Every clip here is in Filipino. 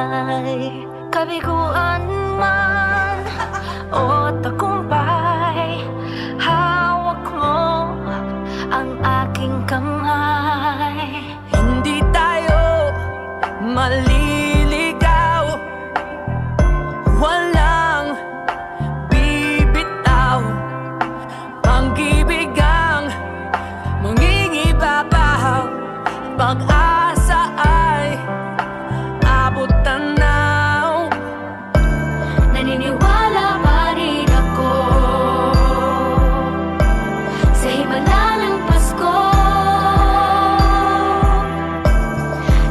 buhay. Kabiguan man o tagumpay, hawak mo ang aking kamay. Hindi tayo maliligaw, walang bibitaw. Pag-ibig ang mangingibabaw, pag-asa ay abot tanaw. Naniniwala pa rin ako sa himala ng Pasko,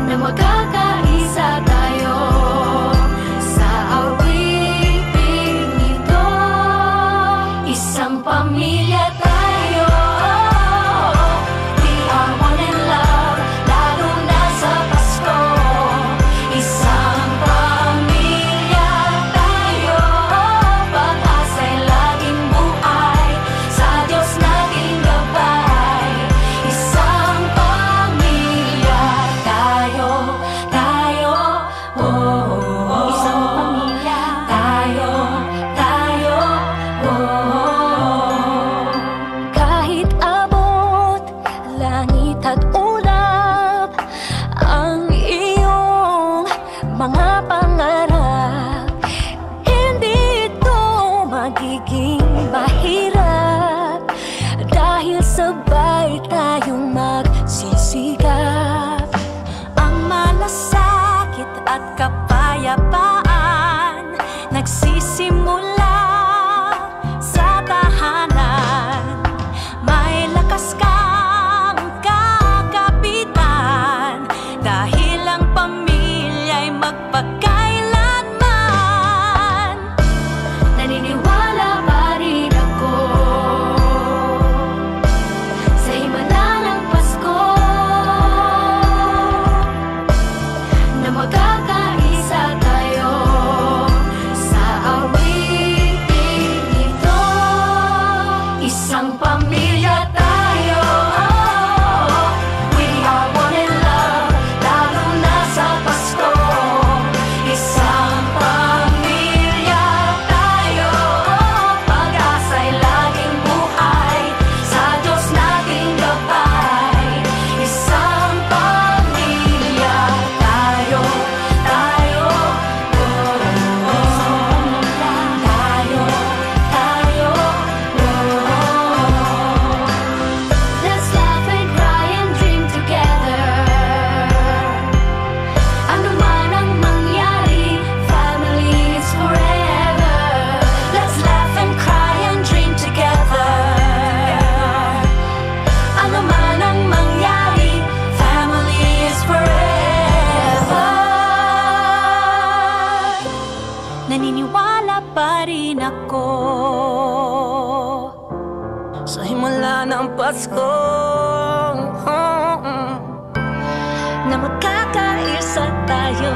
na magkakaisa tayo sa awiting ito. Isang pamilya tayo, we are one in love, lalo na sa Pasko. Isang pamilya tayo, pag-asa'y laging buhay, sa Diyos nating gabay. Isang pamilya tayo, oh, oh. Isang pamilya tayo, oh. Kahit abot langit at ulap ang iyong mga pangarap, hindi ito magiging mahirap, dahil sabay tayong magsisikap. Ang malasakit at kapayapaan nagsisimula sa tahanan. May lakas kang kakapitan, dahil ang pamilya'y magpakailanman. Naniniwala pa rin ako sa himala ng Pasko, na magkakaisa tayo sa awiting ito. Isang pamilya tayo, we are one in love, lalo na sa Pasko. Isang pamilya tayo, pag-asa'y laging buhay, sa Diyos nating gabay. Isang pamilya tayo, oh, oh. Tayo, oh. Let's laugh and cry and dream together. Ano man ang mangyari, family is forever. Let's laugh and cry and dream together. Ano man ang mangyari, family is forever. Naniniwala pa rin ako Sa himala ng Pasko, na magkakaisa tayo